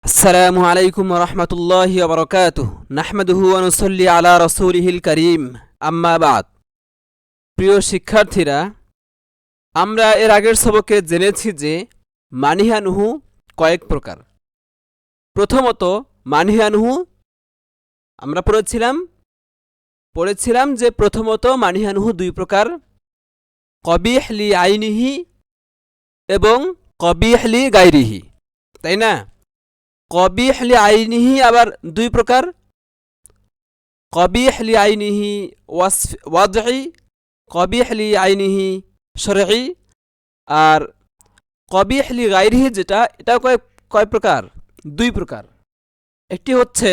আসসালামু আলাইকুম রহমতুল্লাহি ওয়া বারাকাতুহু নাহমাদুহু ওয়া নুসাল্লি আলা রাসূলিহিল কারীম আম্মা বাদ। প্রিয় শিক্ষার্থীরা, আমরা এর আগের সবকে জেনেছি যে মানিহানুহু কয়েক প্রকার। প্রথমত মানিহানুহু আমরা পড়েছিলাম যে প্রথমত মানিহানুহু দুই প্রকার, কবিহ লি আইনিহি এবং কবিহ লি গায়রিহি, তাই না? কবিহ লি আইনিহি আবার দুই প্রকার, কবিহ লি আইনিহি ওয়াদঈ, কবিহ লি আইনিহি শরঈ। আর কবিহ লি গায়রিহি যেটা, এটা কয় প্রকার? দুই প্রকার। একটি হচ্ছে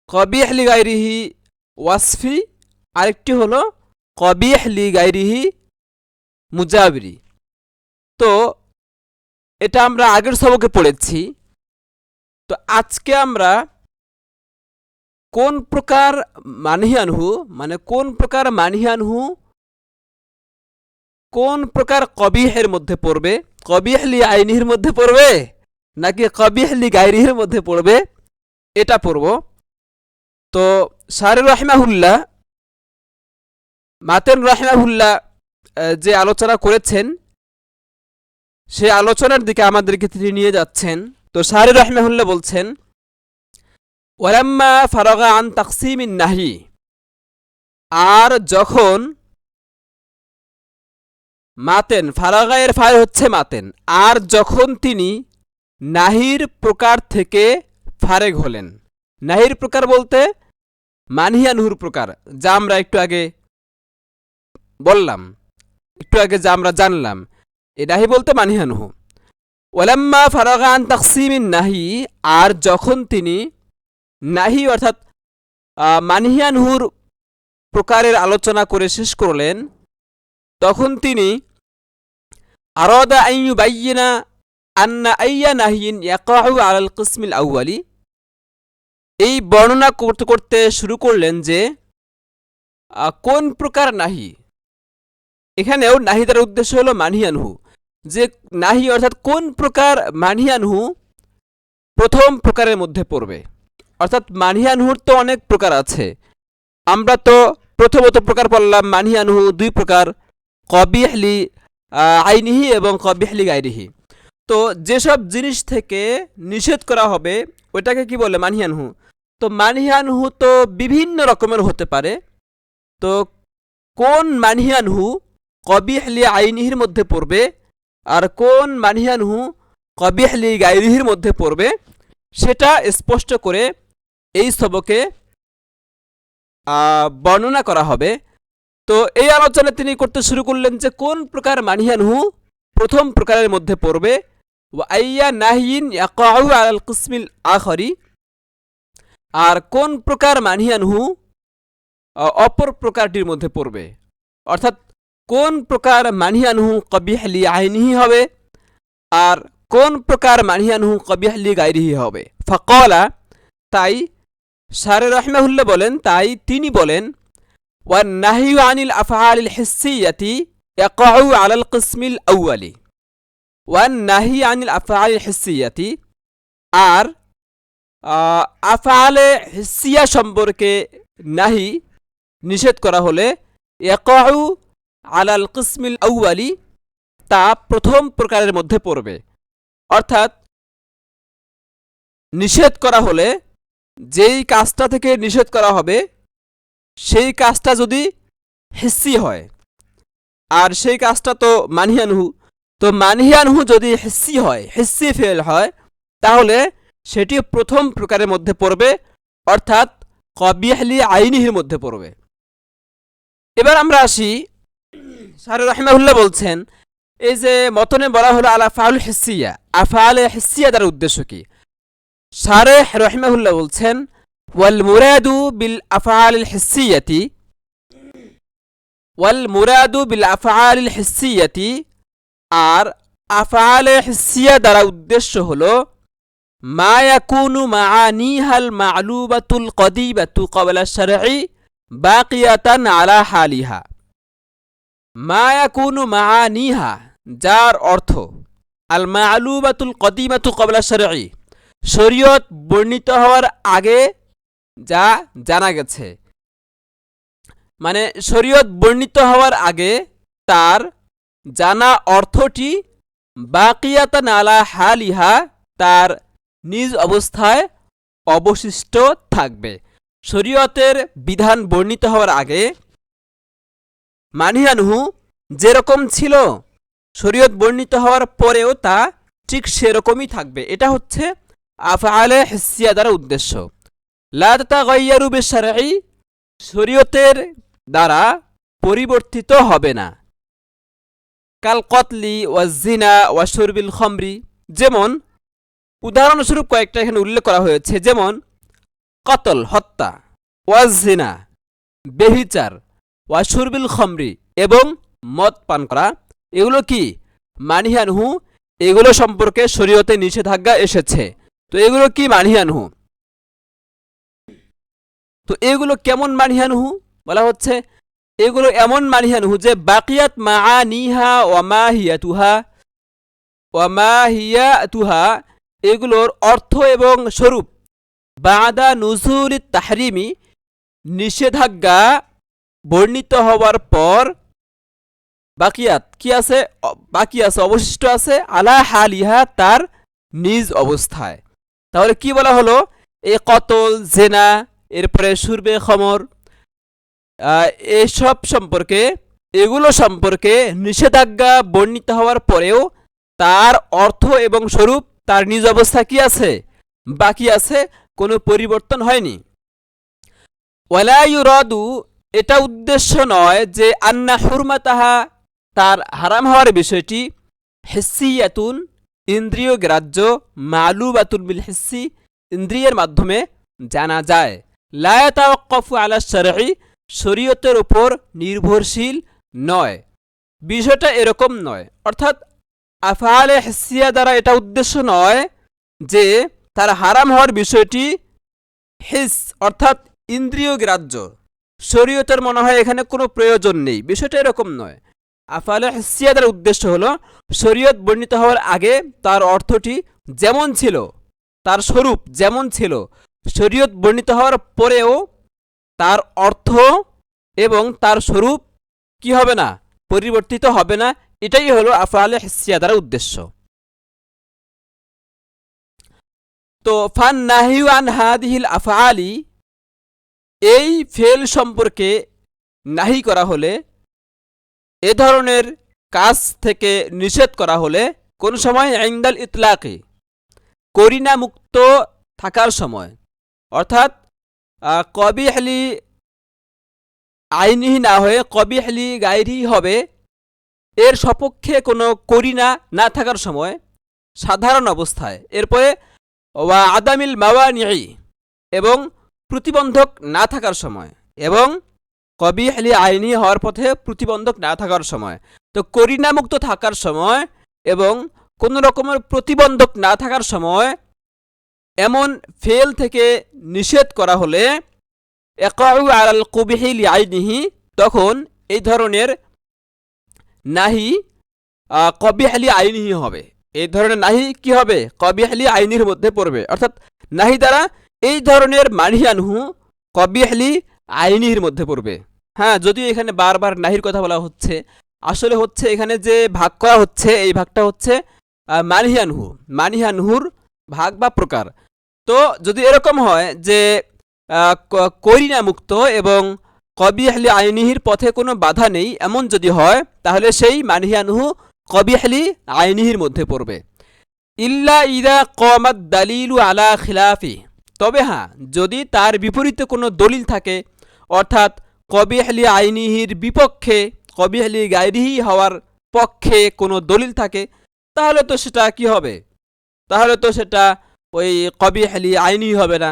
কবিহ লি গায়রিহি ওয়াসফি, আরেকটি হলো কবিহ লি গায়রিহি মুজাবিরি। তো এটা আমরা আগের সবকে পড়েছি। তো আজকে আমরা কোন প্রকার মানিহানহু, মানে কোন প্রকার মানিহানহু কোন প্রকার কবিহের মধ্যে পড়বে, কবিহ লি আইনিহির মধ্যে পড়বে নাকি কবিহ লি গায়রিহির মধ্যে পড়বে, এটা পড়ব। তো শারি রাহিমাহুল্লাহ, মাতেন রাহিমাহুল্লাহ যে আলোচনা করেছেন সে আলোচনার দিকে আমাদেরকে তিনি নিয়ে যাচ্ছেন। তো শারি রাহিমাহুল্লাহ বলছেন, ওয়ালাম্মা ফারাগা আন তাকসিমিন নাহি, আর যখন মাতেন, ফারাগা এর ফায় হচ্ছে মাতেন, আর যখন তিনি নাহির প্রকার থেকে ফারেগ হলেন। নাহির প্রকার বলতে মানিহানুহুর প্রকার, যা আমরা একটু আগে বললাম, একটু আগে যা আমরা জানলাম, এ নাহি বলতে মানিহানুহু। ওয়ালাম্মা ফারাগা আন তাকসিমিন নাহি, আর যখন তিনি নাহি অর্থাৎ মানিহানুহুর প্রকারের আলোচনা করে শেষ করলেন, তখন তিনি আরাদা আন ইউবাইয়িনা আন্না আইয়া নাহিন ইয়াকাউ আলাল কিসমিল আউয়ালি, এই বর্ণনা করতে করতে শুরু করলেন যে কোন প্রকার নাহি। এখানেও নাহি দ্বারা উদ্দেশ্য হলো মানিহানুহু, যে নাহি অর্থাৎ কোন প্রকার মানিহানুহু প্রথম প্রকারের মধ্যে পড়বে। অর্থাৎ মানিহানুহুর তো অনেক প্রকার আছে, আমরা তো প্রথমত প্রকার পড়লাম মানিহানুহু দুই প্রকার, কবিহ লি আইনিহি এবং কবিহ লি গায়রিহি। তো যেসব জিনিস থেকে নিষেধ করা হবে ওইটাকে কি বলে? মানিহানুহু। তো মানিহানুহু তো বিভিন্ন রকমের হতে পারে। তো কোন মানিহানুহু কবিহ লি আইনিহির মধ্যে পড়বে আর কোন মানিহানুহু কবিহ লি গায়রিহির মধ্যে পড়বে, সেটা স্পষ্ট করে এই সবকে বর্ণনা করা হবে। তো এই আলোচনা তিনি করতে শুরু করলেন যে কোন প্রকার মানিহানুহু প্রথম প্রকারের মধ্যে পড়বে, ওয়াইয়া নাহিন ইয়াকাউ আলাল কিসমিল আখরি, আর কোন প্রকার মানিহানুহু অপর প্রকারটির মধ্যে পড়বে। অর্থাৎ কোন প্রকার মানিহানুহু কবিহ লি আইনিহি হবে আর কোন প্রকার মানিহানুহু কবিহ লি গায়রিহি হবে। ফাকালা, তাই শারি রাহিমাহুল্লাহ বলেন, তাই তিনি বলেন, ওয়ান নাহিয়ু আনিল আফআলিল হিসসিয়াতি ইয়াকাউ আলাল কিসমিল আউয়ালি, ওয়ান নাহি আনিল আফআলিল হিসসিয়াতি, আর আফআলে হিসসিয়া সম্পর্কে নাহি নিষেধ করা হলে ইয়াকাউ আলাল কিসমিল আউয়ালি, তা প্রথম প্রকারের মধ্যে পড়বে। অর্থাৎ নিষেধ করা হলে যেই কাজটা থেকে নিষেধ করা হবে সেই কাজটা যদি হিসসি হয়, আর সেই কাজটা তো মানিহানুহু, তো মানিহানুহু যদি হিসসি হয়, হিসসি ফেল হয়, তাহলে সেটি প্রথম প্রকারের মধ্যে পড়বে, অর্থাৎ কবিহ লি আইনিহির মধ্যে পড়বে। এবার আমরা আসি, শারি রাহিমাহুল্লাহ বলছেন, এই যে মতনে বলা হলো আল আফআলুল হিসসিয়া, আফআলে হিসসিয়া দ্বারা উদ্দেশ্য কি? শারি রাহিমাহুল্লাহ বলছেন, ওয়াল মুরাদু বিল আফআলিল হিসসিয়াতি, ওয়াল মুরাদু বিল আফআলিল হিসসিয়াতি, আর আফআলে হিসসিয়া দ্বারা উদ্দেশ্য হলো মা ইয়াকুনু মাআনিহাল মা'লুবাতুল কদিবাতু ক্বাবলা শারঈ বাকিয়াতান আলা হালিহা। মা ইয়াকুনু মাআনিহা, যার অর্থ, আল মা'লুমাতুল কদিমাতু ক্বাবলা শারঈ, শরীয়ত বর্ণিত হওয়ার আগে যা জানা গেছে, মানে শরীয়ত বর্ণিত হওয়ার আগে তার জানা অর্থটি বাকিয়াতান আলা হালিহা, তার নিজ অবস্থায় অবশিষ্ট থাকবে। শরীয়তের বিধান বর্ণিত হওয়ার আগে মানিয়ানহু যেরকম ছিল, শরীয়ত বর্ণিত হওয়ার পরেও তা ঠিক সেরকমই থাকবে। এটা হচ্ছে আফআলে হিসিয়া দ্বারা উদ্দেশ্য। লা তাতাগায়্যারু বিশ-শারঈ, শরীয়তের দ্বারা পরিবর্তিত হবে না। কাল কতলি ওয়াজ জিনা ওয়া শুরবিল খামরি, যেমন উদাহরণস্বরূপ কয়েকটা এখানে উল্লেখ করা হয়েছে, যেমন কতল হত্যা, ওয়াজ জিনা বেহিচার, ওয়া শুরবিল খামরি এবং মদ পান করা, এগুলো কি মানিহানহু, এগুলো সম্পর্কে শরীয়তে নিষেধাজ্ঞা এসেছে। তো এগুলো কি মানিহানহু, তো এগুলো কেমন মানিহানহু বলা হচ্ছে, এগুলো এমন মানিহানহু যে বাকিয়াত মাআনিহা ওয়া মাহিয়াতুহা, ওয়া মাহিয়াতুহা এগুলোর অর্থ এবং স্বরূপ বাদা নুজুলিত তাহরিমি, নিষেধাজ্ঞা বর্ণিত হওয়ার পর বাকিয়াত কি আছে, বাকি আছে, অবশিষ্ট আছে, আলা হালিহা তার নিজ অবস্থায়। তাহলে কি বলা হলো, এই কতল, জেনা, এরপরে শুরবে খমর, এসব সম্পর্কে, এগুলো সম্পর্কে নিষেধাজ্ঞা বর্ণিত হওয়ার পরেও তার অর্থ এবং স্বরূপ তার নিজ অবস্থা কি আছে, বাকি আছে, কোনো পরিবর্তন হয়নি। ওয়ালা ইউরাদু, এটা উদ্দেশ্য নয় যে আন্না হুরমাতাহা, তার হারাম হওয়ার বিষয়টি হিসিয়াতুন ইন্দ্রিয় গ্রাহ্য, মালুমাতুন বিল হিসি ইন্দ্রিয়ের মাধ্যমে জানা যায়, লা ইয়াতাওয়াক্কাফু আলা শারঈ শরীয়তের উপর নির্ভরশীল নয়। বিষয়টা এরকম নয়, অর্থাৎ আফআলে হিসিয়া দ্বারা এটা উদ্দেশ্য নয় যে তার হারাম হওয়ার বিষয়টি হিস অর্থাৎ ইন্দ্রিয় গ্রাহ্য, শরীয়তের মনে হয় এখানে কোনো প্রয়োজন নেই, বিষয়টা এরকম নয়। আফআলে হিসিয়া দ্বারা উদ্দেশ্য হলো শরীয়ত বর্ণিত হওয়ার আগে তার অর্থটি যেমন ছিল, তার স্বরূপ যেমন ছিল, শরীয়ত বর্ণিত হওয়ার পরেও তার অর্থ এবং তার স্বরূপ কি হবে না, পরিবর্তিত হবে না। এটাই হলো আফআলে হিসিয়া দ্বারা উদ্দেশ্য। তো ফান নাহিউ আন হাদিহিল আফআলি, এই ফেল সম্পর্কে নাহি করা হলে, এ ধরনের কাজ থেকে নিষেধ করা হলে, কোন সময় ইনদাল ইতলাকি, করিনা মুক্ত থাকার সময়, অর্থাৎ কবিহলি আইনিহি না হয়ে কবিহলি গায়রিহি হবে, এর সপক্ষে কোনো করিনা না থাকার সময়, সাধারণ অবস্থায়। এরপরে ওয়া আদামিল মাওয়ানিই, এবং প্রতিবন্ধক না থাকার সময়, এবং কবিহলি আইনি হওয়ার পথে প্রতিবন্ধক না থাকার সময়। তো করিনা মুক্ত থাকার সময় এবং কোন রকমের প্রতিবন্ধক না থাকার সময় এমন ফেল থেকে নিষেধ করা হলে ইয়াকাউ আলাল কুবহি লিআইনিহি, তখন এই ধরনের নাহি কবিহলি আইনিহি হবে। এই ধরনের নাহি কি হবে, কবিহলি আইনির মধ্যে পড়বে, অর্থাৎ নাহি দ্বারা এই ধরনের মানিয়ানহু কবিহলি আইনির মধ্যে পড়বে। হ্যাঁ, যদিও এখানে বারবার নাহির কথা বলা হচ্ছে, আসলে হচ্ছে এখানে যে ভাগ করা হচ্ছে এই ভাগটা হচ্ছে মানিহানহু, মানিহানহুর ভাগ বা প্রকার। তো যদি এরকম হয় যে করিনা মুক্ত এবং কবিহলি আইনিহির পথে কোনো বাধা নেই, এমন যদি হয় তাহলে সেই মানিহানহু কবিহলি আইনিহির মধ্যে পড়বে। ইল্লা ইদা কমাদ দালিলু আলা খিলাফি, তবে হ্যাঁ, যদি তার বিপরীতে কোনো দলিল থাকে, অর্থাৎ কবিহলি আইনিহির বিপক্ষে কবিহলি গায়রিহি হওয়ার পক্ষে কোনো দলিল থাকে, তাহলে তো সেটা কি হবে, তাহলে তো সেটা ওই কবিহলি আইনি হবে না,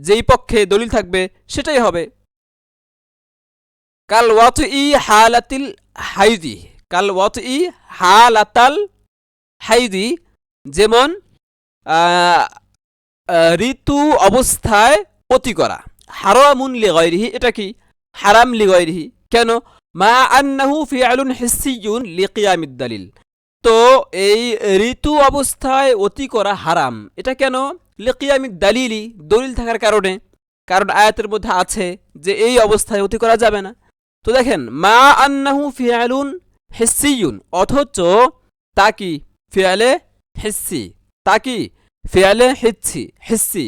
যেই পক্ষে দলিল থাকবে সেটাই হবে। কাল ওয়াতই হালাতিল হাইদি, কাল ওয়াতই হালাতাল হাইদি, যেমন ঋতু অবস্থায় পতি করা। হারামুন লিগায়রিহি, এটা কি হারাম লিগায়রিহি, কেন, মা আন্নাহু ফিআলুন হিসিয়ুন লিকিয়ামিদ দালিল, তো এই ঋতু অবস্থায় অতি করা হারাম। এটা কেন? লিকিয়ামি দালিলি, দলিল থাকার কারণে। কারণ আয়াতের মধ্যে আছে যে এই অবস্থায় অতি করা যাবে না। তো দেখেন, মা আন্নাহু ফিআলুন হিসসিয়ুন, অথচ তা কি ফিআলে হিসসি, তা কি ফিআলে হিসসি,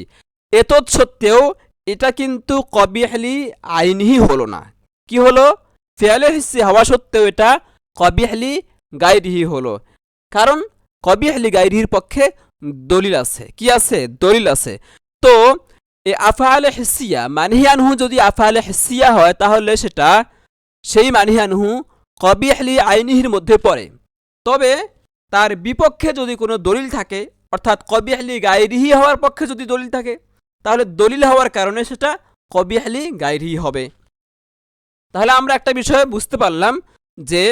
এতৎ সত্ত্বেও এটা কিন্তু কবিহলি আইনহি হলো না। কি হলো? ফিআলে হিসসি হওয়া সত্ত্বেও এটা কবিহলি গায়রিহি হলো। কারণ কবিহলি গায়রিহির পক্ষে দলিল আছে। কি আছে? দলিল আছে। তো এই আফআলে হিসসিয়া, মানহি আনহু যদি আফআলে হিসসিয়া হয়, তাহলে সেটা সেই মানহি আনহু কবিহলি আইনিহির মধ্যে পড়ে। তবে তার বিপক্ষে যদি কোনো দলিল থাকে, অর্থাৎ কবিহলি গায়রিহি হওয়ার পক্ষে যদি দলিল থাকে, তাহলে দলিল হওয়ার কারণে সেটা কবিহলি গায়রিহি হবে। তাহলে আমরা একটা বিষয় বুঝতে পারলাম যে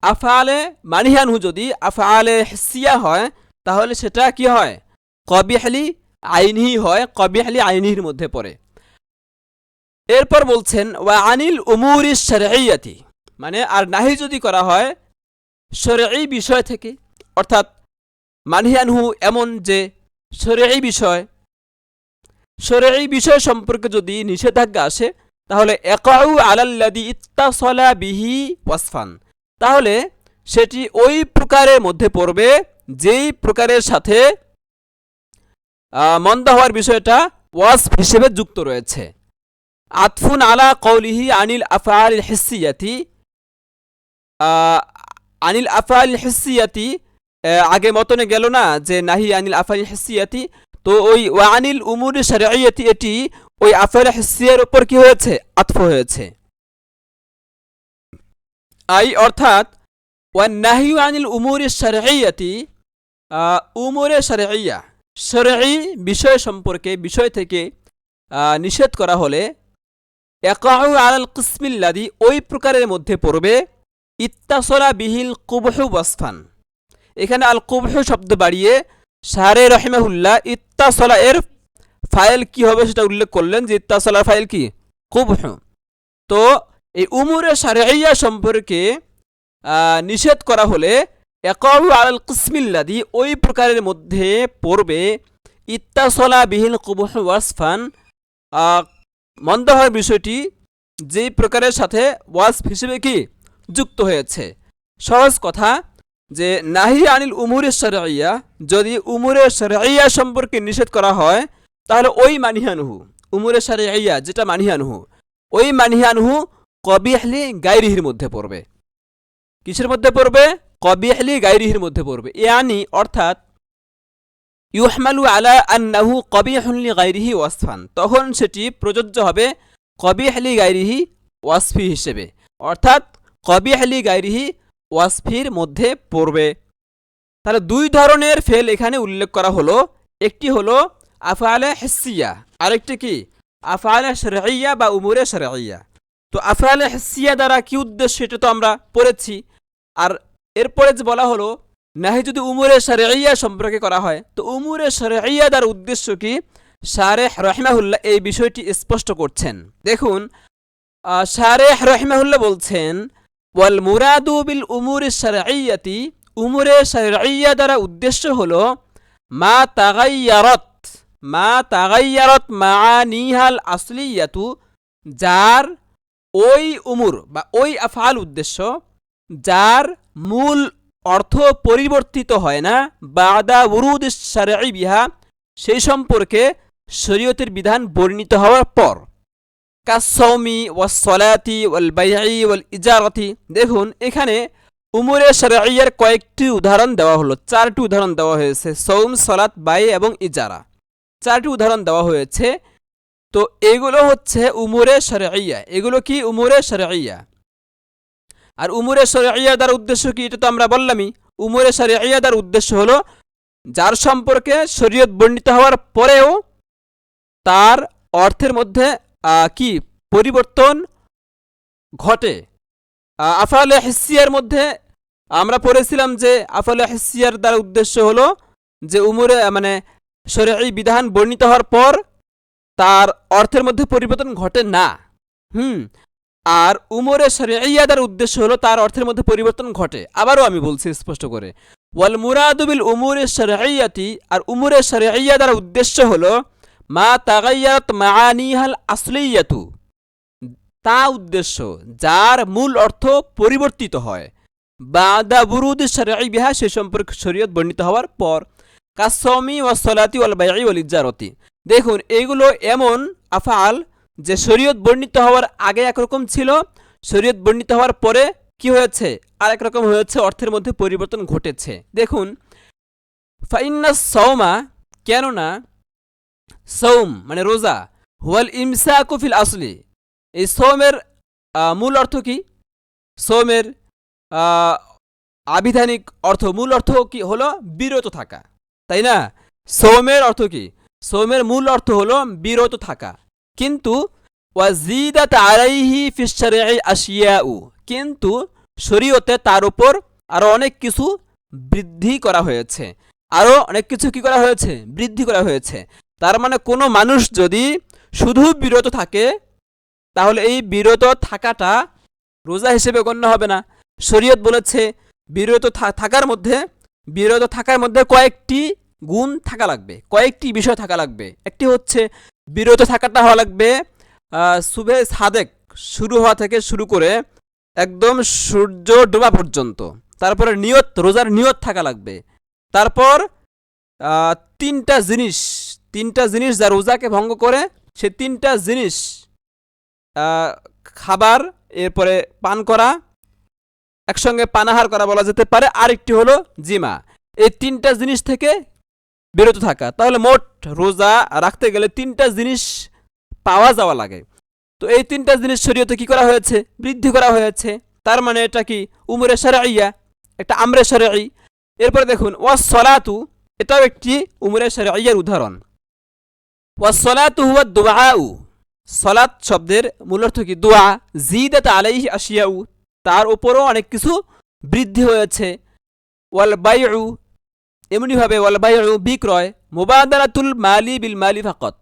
আফআলে মানহি আনহু যদি আফআলে হিসসিয়া হয়, তাহলে সেটা কি হয়? কবিহলি আইনহি হয়, কবিহলি আইনহির মধ্যে পড়ে। এরপর বলছেন ওয়া আনিল উমুরিশ শারঈয়াতি, মানে আর নাহি যদি করা হয় শরঈ বিষয় থেকে, অর্থাৎ মানহি আনহু এমন যে শরঈ বিষয় সম্পর্কে যদি নিষেধাজ্ঞা আসে, তাহলে ইয়াকাউ আলাল্লাযী ইত্তাসালা বিহি ওয়াসফান, তাহলে সেটি ওই প্রকারের মধ্যে পড়বে যেই প্রকারের সাথে মন্দ হওয়ার বিষয়টা ওয়াসফ হিসেবে যুক্ত রয়েছে। আতফুন আলা কওলিহি আনিল আফআলিল হিসসিয়াতি, আনিল আফআলিল হিসসিয়াতি আগে মতনে গেল না যে নাহি আনিল আফআলিল হিসসিয়াতি, তো ওই ওয়া আনিল উমুরি শারঈয়াতি এটি ওই আফআল হিসসিয়ার উপর কি হয়েছে? আতফ হয়েছে। আই অর্থাৎ ওয়া নাহিউ আনিল উমুরি শারঈয়াতি, উমুরে শারঈয়া, শরঈ বিষয় সম্পর্কে, বিষয় থেকে নিষেধ করা হলে ইয়াকাউ আলাল কিসমিল্লাযী, ওই প্রকারের মধ্যে পড়বে ইত্তাসলা বিহিল কুবহু ওয়াসফান। এখানে আল কুবহু শব্দ বাড়িয়ে শারে রহিমাহুল্লাহ ইত্তাসলা এর ফাইল কি হবে সেটা উল্লেখ করলেন, যে ইত্তাসলার ফাইল কি? কুবহু। তো এই উমুরে শারঈয়া সম্পর্কে নিষেধ করা হলে ইয়াকাউ আলাল কিসমিল্লাযী, ওই প্রকারের মধ্যে পড়বে ইত্তাসলা বিহিল কুবহু ওয়াসফান, মন্দ হওয়ার বিষয়টি যেই প্রকারের সাথে ওয়াসফ হিসেবে কি যুক্ত হয়েছে। সহজ কথা যে নাহি আনিল উমুরে শারঈয়া, যদি উমুরে শারঈয়া সম্পর্কে নিষেধ করা হয়, তাহলে ওই মানহি আনহু, উমুরে শারঈয়া যেটা মানহি আনহু, ওই মানহি আনহু কবিহলি গায়রিহির মধ্যে পড়বে। কিসের মধ্যে পড়বে? কবিহলি গায়রিহির মধ্যে পড়বে। ইয়ানি অর্থাৎ ইউহমালু আলা আন্নাহু কবিহুন লিগায়রিহি ওয়াসফান, তখন সেটি প্রযোজ্য হবে কবিহলি গায়রিহি ওয়াসফি হিসেবে, অর্থাৎ কবিহলি গায়রিহি ওয়াসফির মধ্যে পড়বে। তাহলে দুই ধরনের ফেল এখানে উল্লেখ করা হলো, একটি হলো আফআলে হিসসিয়া, আরেকটি কি আফআলে শারঈয়া বা উমুরে শারঈয়া। তো আফআলে হিসসিয়া দ্বারা কি উদ্দেশ্য এটা তো আমরা পড়েছি। আর এরপরে যে বলা হলো নাহি যদি উমুরে শারঈয়া সম্পর্কে করা হয়, তো উমুরে শারঈয়া দ্বারা উদ্দেশ্য কি? শারেহ রাহিমাহুল্লাহ এই বিষয়টি স্পষ্ট করছেন। দেখুন, শারেহ রাহিমাহুল্লাহ বলছেন ওয়াল মুরাদু বিল উমুরি শারঈয়াতি, উমুরে শারঈয়া দ্বারা উদ্দেশ্য হলো মা তাগাইয়ারত মাআনিহাল আসলিয়াতু, যার ওই উমুর বা ওই আফআল উদ্দেশ্য যার মূল অর্থ পরিবর্তিত হয় না, বাদা উরুদিশ শারঈ বিহা, সেই সম্পর্কে শরীয়তের বিধান বর্ণিত হওয়ার পর। কাসসাওমি ওয়াস সালাতি ওয়াল বাইঈ ওয়াল ইজারাতি, দেখুন এখানে উমুরে শারঈয়ার কয়েকটি উদাহরণ দেওয়া হলো, 4টি উদাহরণ দেওয়া হয়েছে। সওম, সালাত, বাই এবং ইজারা, 4টি উদাহরণ দেওয়া হয়েছে। তো এগুলো হচ্ছে উমুরে শারঈয়া, এগুলো কি উমুরে শারঈয়া। আর উমুরে শারঈয়া দ্বারা উদ্দেশ্য কি? এটা তো আমরা বললামই। উমুরে শারঈয়া দ্বারা উদ্দেশ্য হলো যার সম্পর্কে শরীয়ত বর্ণিত হওয়ার পরেও তার অর্থের মধ্যে কি পরিবর্তন ঘটে। আফআলে হিসসিয়ার মধ্যে আমরা পড়েছিলাম যে আফআলে হিসসিয়ার দ্বারা উদ্দেশ্য হলো যে উমুরে মানে শরঈ বিধান বর্ণিত হওয়ার পর তার অর্থের মধ্যে পরিবর্তন ঘটে না। আর উমুরে শারঈয়া দ্বারা উদ্দেশ্য হলো তার অর্থের মধ্যে পরিবর্তন ঘটে। আবারও আমি বলছি স্পষ্ট করে, ওয়াল মুরাদু বিল উমুরে শারঈয়াতি, আর উমুরে শারঈয়া দ্বারা উদ্দেশ্য হলো মা তাগায়্যারাত মাআনিহাল আসলিয়াতু, তা উদ্দেশ্য যার মূল অর্থ পরিবর্তিত হয় বাদা বুরুদ শারঈ বিহা, সে সম্পর্কে শরীয়ত বর্ণিত হওয়ার পর। কাসসাওমি ওয়াস সালাতি ওয়াল বাইই ওয়াল ইজারতি, দেখুন এইগুলো এমন আফআল যে শরীয়ত বর্ণিত হওয়ার আগে একরকম ছিল, শরীয়ত বর্ণিত হওয়ার পরে কি হয়েছে আর একরকম হয়েছে, অর্থের মধ্যে পরিবর্তন ঘটেছে। দেখুন ফাইন্নাস সাওমা, কেননা সৌম মানে রোজা, হুয়াল ইমসাকু ফিল আসলি, এই সৌমের মূল অর্থ কি, সৌমের আবিধানিক অর্থ, মূল অর্থ কি হলো বিরত থাকা, তাই না? সৌমের অর্থ কি, সৌমের মূল অর্থ হলো বিরত থাকা। কিন্তু ওয়াজিদাত আলাইহি ফিশ শারঈ আশিয়াউ, কিন্তু শরীয়তে তার উপর আরো অনেক কিছু বৃদ্ধি করা হয়েছে, আরো অনেক কিছু কি করা হয়েছে, বৃদ্ধি করা হয়েছে। তার মানে কোনো মানুষ যদি শুধু বিরত থাকে তাহলে এই বিরত থাকাটা রোজা হিসেবে গণ্য হবে না। শরীয়ত বলেছে বিরত থাকার মধ্যে কয়েকটি গুণ থাকা লাগবে, কয়েকটি বিষয় থাকা লাগবে। একটি হচ্ছে বিরত থাকাটা হওয়া লাগবে সুবে সাদেক শুরু হওয়া থেকে শুরু করে একদম সূর্য ডোবা পর্যন্ত। তারপরে নিয়ত, রোজার নিয়ত থাকা লাগবে। তারপর তিনটা জিনিস যা রোজাকে ভঙ্গ করে, সে তিনটা জিনিস খাবার, এরপরে পান করা, একসঙ্গে পানাহার করা বলা যেতে পারে, আরেকটি হলো জিমা। এই তিনটা জিনিস থেকে বিরত থাকা। তাহলে মোট রোজা রাখতে গেলে তিনটা জিনিস পাওয়া যাওয়া লাগে। তো এই তিনটা জিনিস শরীয়তে কি করা হয়েছে, বৃদ্ধি করা হয়েছে। তার মানে এটা কি উমরে শারঈয়া, একটা আমরে শারঈ। এরপরে দেখুন ওয়াস সলাতু, এটাও একটি উমরে শারঈয়ার উদাহরণ। ওয়াস সলাতু হুয়া দুআউ, সলাত শব্দের মূল অর্থ কি দোয়া। জিদাত আলাইহি আশিয়াউ, তার উপরও অনেক কিছু বৃদ্ধি হয়েছে। ওয়াল বাইউ, এমনিভাবে ওয়াল বাইউ বিক্রয়। মুবাদালাতুল মালি বিল মালি ফাকাত,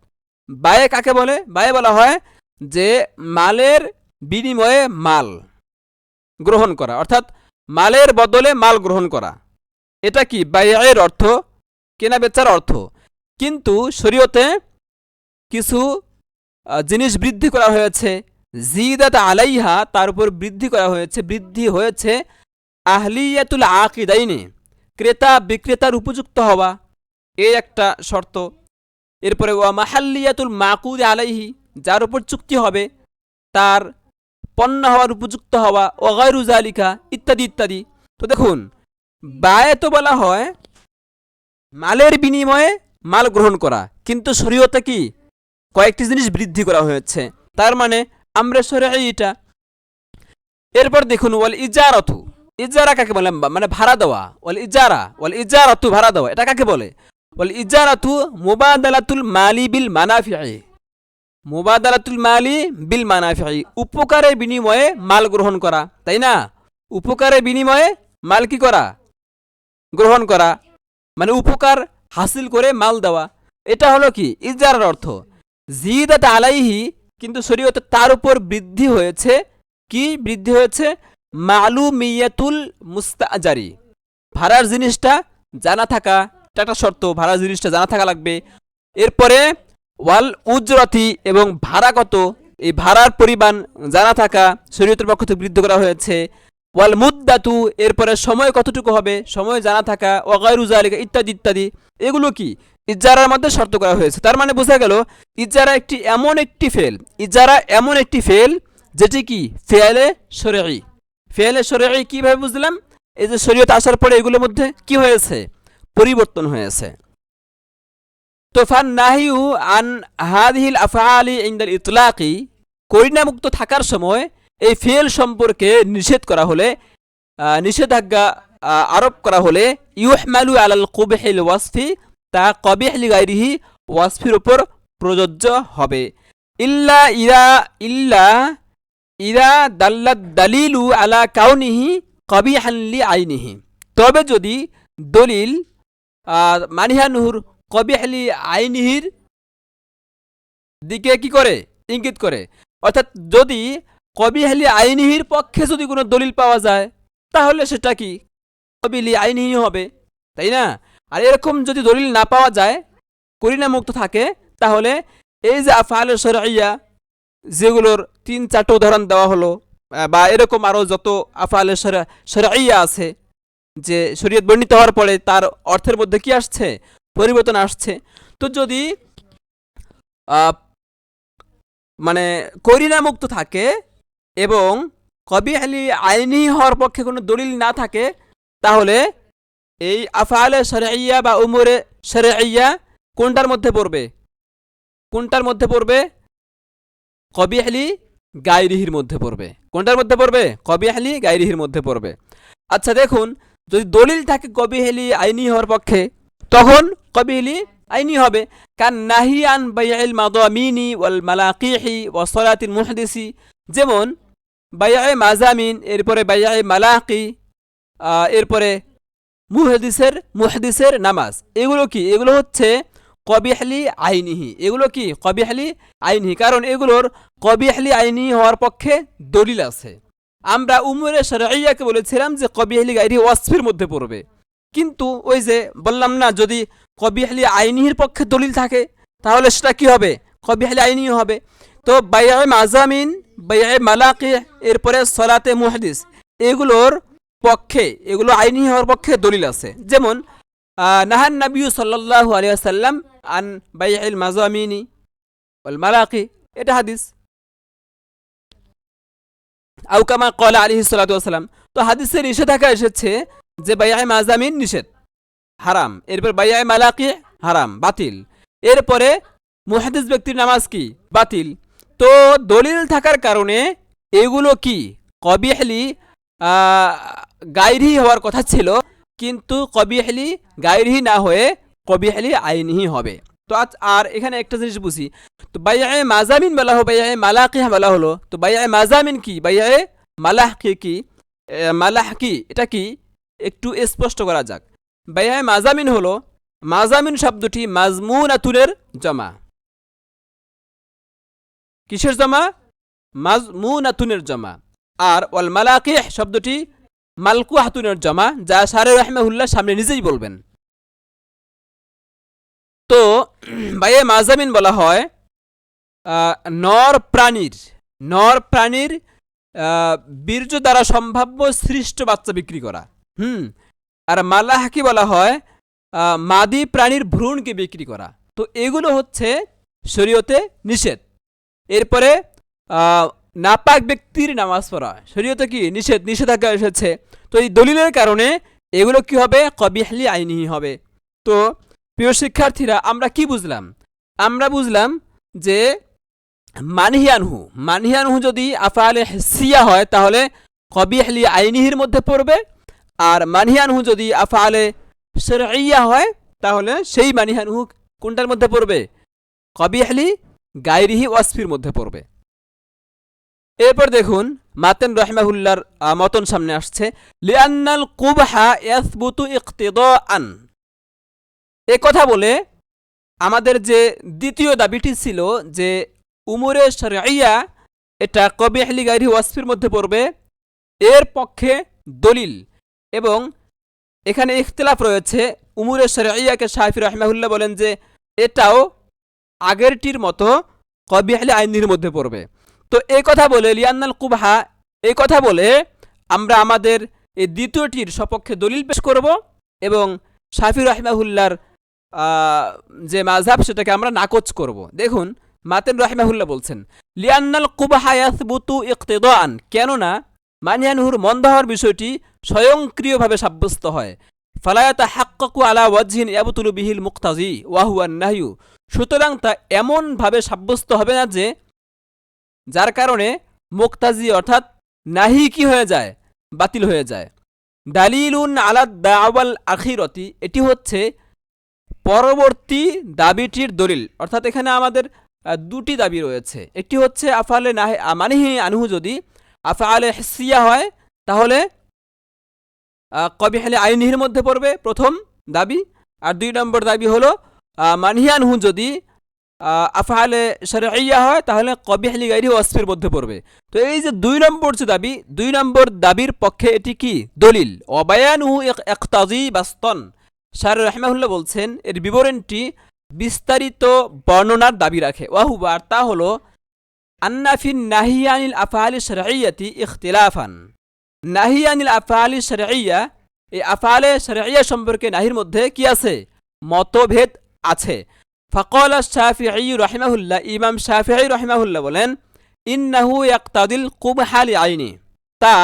বায়ে কাকে বলে, বায়ে বলা হয় যে মালের বিনিময়ে মাল গ্রহণ করা, অর্থাৎ মালের বদলে মাল গ্রহণ করা, এটা কি বাইয়ের অর্থ, কেনা বেচার অর্থ। কিন্তু শরীয়তে কিছু জিনিস বৃদ্ধি করা হয়েছে, জিদাত আলাইহা, তার উপর বৃদ্ধি করা হয়েছে, বৃদ্ধি হয়েছে আহলিয়াতুল আকিদাইনে, ক্রেতা বিক্রেতার উপযুক্ত হওয়া, এই একটা শর্ত। এরপরে ওয়া মাহাল্লিয়াতুল মাকুদ আলাইহি, যার উপর চুক্তি হবে তার পণ্য হওয়ার উপযুক্ত হওয়া, ও গায়রু যালিকা, ইত্যাদি ইত্যাদি। তো দেখুন বায়ে তো বলা হয় মালের বিনিময়ে মাল গ্রহণ করা, কিন্তু শরীয়তে কি কয়েকটি জিনিস বৃদ্ধি করা হয়েছে, তার মানে আমরা শরঈ এটা। এরপর দেখুন ওয়াল ইজারাতু, ইজারা কাকে বলে, মানে ভাড়া দেওয়া। ওয়াল ইজারাতু ভাড়া দেওয়া, এটা কাকে বলে? ওয়াল ইজারাতু মুবাদালাতুল মালি বিল মানাফি'i, মুবাদালাতুল মালি বিল মানাফি'i, উপকারের বিনিময়ে মাল গ্রহণ করা, তাই না? উপকারের বিনিময়ে মাল কি করা, গ্রহণ করা, মানে উপকার হাসিল করে মাল দেওয়া, এটা হলো কি ইজারার অর্থ। জিদাত আলাইহি, কিন্তু শরীয়তে তার উপর বৃদ্ধি হয়েছে, কি বৃদ্ধি হয়েছে, মালুমিয়াতুল মুস্তাজারি, ভাড়ার জিনিসটা জানা থাকা, এটা একটা শর্ত, ভাড়ার জিনিসটা জানা থাকা লাগবে। এরপরে ওয়াল উজরতি, এবং ভাড়া কত, এই ভাড়ার পরিমাণ জানা থাকা শরীয়তের পক্ষ থেকে বৃদ্ধি করা হয়েছে। ওয়াল মুদ্দাতু, এরপরে সময় কতটুকু হবে, সময় জানা থাকা, ওয়া গায়রু যালিকা, ইত্যাদি ইত্যাদি। এগুলো কি ইজারার মধ্যে শর্ত করা হয়েছে। তার মানে বোঝা গেল ইজারা এমন একটি ফেল যেটি কি ফেলে শরঈ। ফেলে শরঈ কিভাবে বুঝলাম, এই যে শরীয়ত আসার পরে এগুলোর মধ্যে কি হয়েছে, পরিবর্তন হয়েছে। তো ফান নাহিউ আন হাদিহিল আফআলি ইনদাল ইতলাকি, করিনামুক্ত থাকার সময় এই ফেল সম্পর্কে নিষেধ করা হলে, নিষেধাজ্ঞা আরোপ করা হলে, ইউহমালু আলাল কুবহিল ওয়াসফি, তা কবিহ লিগাইরিহি ওয়াসফির উপর প্রযোজ্য হবে। ইল্লা ইরা দাল্লাদ দালিলু আলা কাউনিহি কবিহান লিআইনিহি, তবে যদি দলিল মানিহানুর কবিহলি আইনিহির দিকে কি করে, ইঙ্গিত করে, অর্থাৎ যদি কবিহলি আইনিহির পক্ষে যদি কোনো দলিল পাওয়া যায় তাহলে সেটা কি কবিলি আইনিহি হবে। তাই না? আর এরকম যদি দলিল না পাওয়া যায়, করিনা মুক্ত থাকে, তাহলে এই যে আফআলে শরঈয়া যেগুলোর 3-4টা উদাহরণ দেওয়া হলো, বা এরকম আরো যত আফআলে শরঈয়া আছে যে শরীয়ত বর্ণিত হওয়ার পরে তার অর্থের মধ্যে কি আসছে, পরিবর্তন আসছে। তো যদি মানে করিনা মুক্ত থাকে এবং কবিহ আইনি হওয়ার পক্ষে কোনো দলিল না থাকে, তাহলে এই আফআলে শরঈয়া বা উমুরে শরঈয়া কোনটার মধ্যে পড়বে? কোনটার মধ্যে পড়বে? কবিহ গায়রিহির মধ্যে পড়বে। কোনটার মধ্যে পড়বে? কবিহ গায়রিহির মধ্যে পড়বে। আচ্ছা দেখুন, যদি দলিল থাকে কবিহ আইনি হওয়ার পক্ষে, তখন কবিহ আইনি হবে। কারণ নাহি আন বাইইল মাদামিনি ওয়াল মালাকিহি ওয়া সালাতিল মুহদিসি, যেমন বাইয়ে মাজামিন, এরপরে বাইয়ে মালাকি, এরপরে মুহদিসের নামাজ, এগুলো কি? এগুলো হচ্ছে কবিহলি আইনিহি। এগুলো কি? কবিহলি আইনিহি, কারণ এগুলোর কবিহলি আইনি হওয়ার পক্ষে দলিল আছে। আমরা উমরে শরঈয়াকে বলেছিলাম যে কবিহলি গায়রি ওয়াসফের মধ্যে পড়বে, কিন্তু ওই যে বললাম না, যদি কবিহলি আইনিহির পক্ষে দলিল থাকে তাহলে সেটা কি হবে? কবিহলি আইনি হবে। তো বাইয়ে মাজামিন, বাইয়ে মালাকি, এরপরে সলাতে মুহদিস, এগুলোর পক্ষে, এগুলো আইনি হওয়ার পক্ষে দলিল আছে। যেমন নাহান নবী সাল্লাল্লাহু আলাইহি ওয়াসাল্লাম আন বাইইল মাজামিনি ওয়াল মালাকি, এটা হাদিস। আও কামা ক্বালা আলাইহিস সালাতু ওয়াসসালাম, তো হাদিসে নিষেধাজ্ঞা এসেছে যে বাইয়ে মাজামিন নিষেধ, হারাম, এরপর বাইয়ে মালাকি হারাম, বাতিল, এরপরে মুহাদ্দিস ব্যক্তির নামাজ কি? বাতিল। তো দলিল থাকার কারণে এগুলো কি? কবিহলি গায়রি হওয়ার কথা ছিল, কিন্তু কবিহলি গায়রি না হয়ে কবিহলি আইনিহি হবে। তো আর এখানে একটা জিনিস বুঝি, তো বাইয়ে মাজামিন বলা হলো, বাইয়ে মালাকি বলা হলো, তো বাইয়ে মাজামিন কি, বাইয়ে মালাকি কি? মালাকি এটা কি একটু স্পষ্ট করা যাক। বাইয়ে মাজামিন হলো, মাজামিন শব্দটি মাজমুনাতুনের জমা। কিসের জমা? মাজমুনাতুনের জমা। আর ওয়াল মালাকিহ শব্দটি মালকুহাতুনের জমা, যা শারে রাহমাহুল্লাহ সামনে নিজেই বলবেন। তো বাইয়ে মাজামিন বলা হয় নর প্রাণীর বীর্য দ্বারা সম্ভাব্য সৃষ্ট বাচ্চা বিক্রি করা। আর মালাহাকি বলা হয় মাদি প্রাণীর ভ্রূণকে বিক্রি করা। তো এগুলো হচ্ছে শরীয়তে নিষেধ। এরপরে নাপাক ব্যক্তির নামাজ পড়া শরীয়তে কি? নিষেধাজ্ঞা এসেছে। তো এই দলিলের কারণে এগুলো কি হবে? কবিহলি আইনি হবে। তো প্রিয় শিক্ষার্থীরা, আমরা কি বুঝলাম? আমরা বুঝলাম যে মানহিয়ানহু যদি আফআলে হিসিয়া হয় তাহলে কবিহলি আইনিহির মধ্যে পড়বে, আর মানহিয়ানহু যদি আফআলে শরঈয়া হয় তাহলে সেই মানহিয়ানহু কোনটার মধ্যে পড়বে? কবিহলি গায়রিহি ওয়াসফির মধ্যে পড়বে। এরপর দেখুন মাতেন রাহমাহুল্লাহর মতন সামনে আসছে, লিআন্নাল কুবহা ইয়াসবুতু ইকতিদাআন। এই কথা বলে আমাদের যে দ্বিতীয় দাবিটি ছিল যে উমুরে শরঈয়া এটা কবিহলি গায়রি ওয়াসফির মধ্যে পড়বে, এর পক্ষে দলিল, এবং এখানে ইখতিলাফ রয়েছে। উমুরে শরঈয়াকে শাফি রাহমাহুল্লাহ বলেন যে এটাও আগেরটির মতো কবিহলি আইনির মধ্যে পড়বে। তো এই কথা বলে লিআন্নাল কুবহা, এই কথা বলে আমরা আমাদের এই দ্বিতীয়টির সপক্ষে দলিল পেশ করব, এবং শাফি রাহমাহুল্লাহর যে মাযহাব সেটাকে আমরা নাকচ করব। দেখুন মাতেন রাহমাহুল্লাহ বলছেন, লিআন্নাল কুবহা ইয়াসবুতু ইকতিদাআন, কেননা মানহিয়ানহুর মন্দ হওয়ার বিষয়টি স্বয়ংক্রিয়ভাবে সাব্যস্ত হয়। ফালা ইয়াতাহাক্কাকু আলা ওয়াজহিন ইয়াবতুলু বিহিল মুক্তাজি ওয়া হুয়া নাহয়ু, সুতরাং তা এমনভাবে সাব্যস্ত হবে না যে যার কারণে মুক্তাজি অর্থাৎ নাহি কি হয়ে যায়? বাতিল হয়ে যায়। দালিলুন আলা দাওয়াল আখিরতি, এটি হচ্ছে পরবর্তী দাবিটির দলিল। অর্থাৎ এখানে আমাদের দুটি দাবি রয়েছে। একটি হচ্ছে আফআলে মানহি আনহু যদি আফআলে হিসিয়া হয় তাহলে কবিহলি আইনিহির মধ্যে পড়বে, প্রথম দাবি। আর 2 নম্বর দাবি হলো মানহি আনহু যদি আফআলে শরঈয়া হয় তাহলে কবিহলি গায়রি ওয়াসফের মধ্যে পড়বে। তো এই যে 2 নম্বর যে দাবি, 2 নম্বর দাবির পক্ষে এটি কি? দলিল। ওয়াবায়ানুহু ইকতাজি বাস্তন, শার রাহিমাহুল্লাহ বলছেন এর বিবরণটি বিস্তারিত বর্ণনার দাবি রাখে। ওয়াহুবা, আর তা হলো আন্না ফিন নাহি আনিল আফআলি শারঈয়্যাতি ইখতিলাফান। নাহি আনিল আফআলি শারঈয়্যা, এই আফআলে শারঈয়্যা সম্পর্কে নাহির মধ্যে কি আছে? মতভেদ আছে। ফাকালা শাফিঈ রাহিমাহুল্লাহ, ইমাম শাফিঈ রাহিমাহুল্লাহ বলেন ইন্নাহু ইয়াকতাদিল কুবহা লিআইনি, তা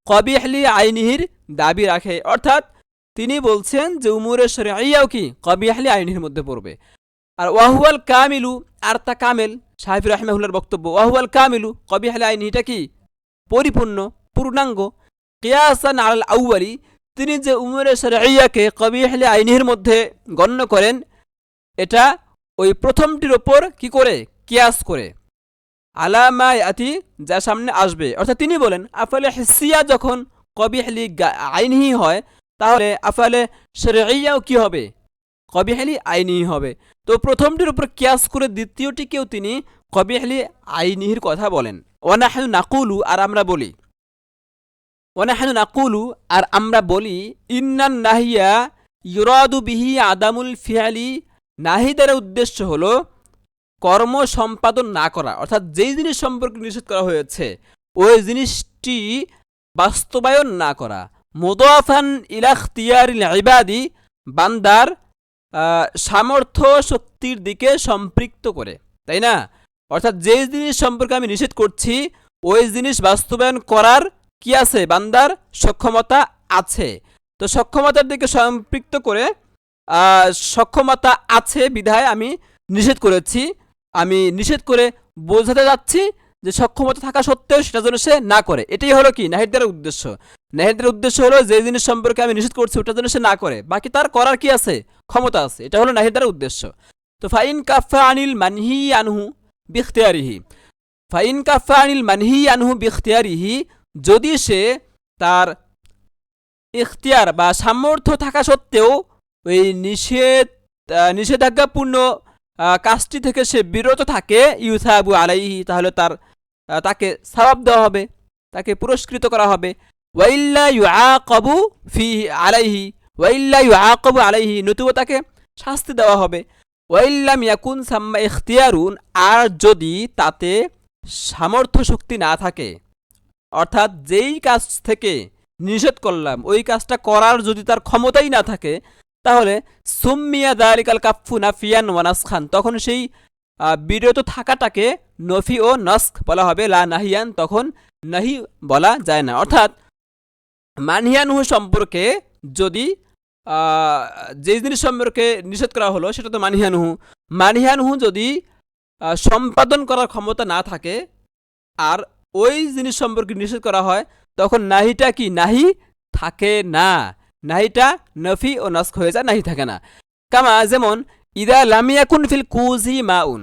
কবিহ লিআইনিহির দাবি রাখে। অর্থাৎ তিনি বলছেন যে উমুরে শরঈয়াও কি কবিহ লিআইনিহির মধ্যে পড়বে। আর ওয়াহুয়াল কামিলু, আর তা কামেল। শাফিঈ রাহিমাহুল্লাহর বক্তব্য ওয়াহুয়াল কামিলু, কবিহ লিআইনিহিটা কি? পরিপূর্ণ, পূর্ণাঙ্গ। কিয়াসান আলাল আউয়ালি, তিনি যে উমুরে শরঈয়াকে কবিহ লিআইনিহির মধ্যে গণ্য করেন, এটা ওই প্রথমটির ওপর কি করে? কিয়াস করে। আলামা ইয়াতি, যা সামনে আসবে। অর্থাৎ তিনি বলেন আফালে হিসিয়া যখন কবিহ লি আইনিহি হয়, তাহলে আফালে শরঈয়াও কি হবে? কবিহ লি আইনিহি হবে। তো প্রথমটির উপর কিয়াস করে দ্বিতীয়টিকেও তিনি কবিহ লি আইনিহির কথা বলেন। ওয়ানাহনু নাকুলু, আর আমরা বলি, ওয়ানাহনু নাকুলু, আর আমরা বলি ইন্নান নাহিয়া ইউরাদু বিহি আদামুল ফিআলি, নাহি দ্বারা উদ্দেশ্য হলো কর্ম সম্পাদন না করা। অর্থাৎ যেই জিনিস সম্পর্কে নিষেধ করা হয়েছে ওই জিনিসটি বাস্তবায়ন না করা। মুদাফান ইলা ইখতিয়ারিল ইবাদি, বান্দার সামর্থ্য শক্তির দিকে সম্পৃক্ত করে, তাই না? অর্থাৎ যেই জিনিস সম্পর্কে আমি নিষেধ করছি ওই জিনিস বাস্তবায়ন করার কি আছে? বান্দার সক্ষমতা আছে। তো সক্ষমতার দিকে সম্পৃক্ত করে, সক্ষমতা আছে বিধায় আমি নিষেধ করেছি। আমি নিষেধ করে বোঝাতে যাচ্ছি যে সক্ষমতা থাকা সত্ত্বেও সেটা যেন সে না করে। এটাই হলো কি নাহির দ্বারা উদ্দেশ্য। নাহির দ্বারা উদ্দেশ্য হলো যে জিনিস সম্পর্কে আমি নিষেধ করছি ওটা যেন সে না করে, বাকি তার করার কি আছে? ক্ষমতা আছে। এটা হলো নাহির দ্বারা উদ্দেশ্য। তো ফাইন কাফা আনিল মানহি আনহু বিখতিয়ারিহি, ফাইন কাফা আনিল মানহি আনহু বিখতিয়ারিহি, যদি সে তার ইখতিয়ার বা সামর্থ্য থাকা সত্ত্বেও ওই নিষেধাজ্ঞাপূর্ণ কাজটি থেকে সে বিরত থাকে, ইউসাবু আলাইহি, তাহলে তাকে সওয়াব দেওয়া হবে, তাকে পুরস্কৃত করা হবে। ওয়াইল্লা ইউআকাবু ফিহি আলাইহি, ওয়াইল্লা ইউআকাবু আলাইহি, নতুবা তাকে শাস্তি দেওয়া হবে। ওয়াইল্লাম ইয়াকুন সাম্মা ইখতিয়ারুন, আর যদি তাতে সামর্থ্য শক্তি না থাকে, অর্থাৎ যেই কাজ থেকে নিষেধ করলাম ওই কাজটা করার যদি তার ক্ষমতাই না থাকে, তাহলে সুম্মিয়া যালিকাল কাফফু নাফিয়ান ওয়া নাসখান, তখন সেই বিরত থাকাটাকে নফি ও নস্খ বলা হবে, লা নাহিয়ান, তখন নাহি বলা যায় না। অর্থাৎ মানহিয়ানহু সম্পর্কে যদি যে জিনিস সম্পর্কে নিষেধ করা হলো সেটা তো মানহিয়ানহু যদি সম্পাদন করার ক্ষমতা না থাকে আর ওই জিনিস সম্পর্কে নিষেধ করা হয়, তখন নাহিটা কি? নাহি থাকে না, নাহিটা নফি ও নস্খ হয়ে যায়, নাহি থাকে না। কামা, যেমন ইদা লাম ইয়াকুন ফিল কুজি মাউন,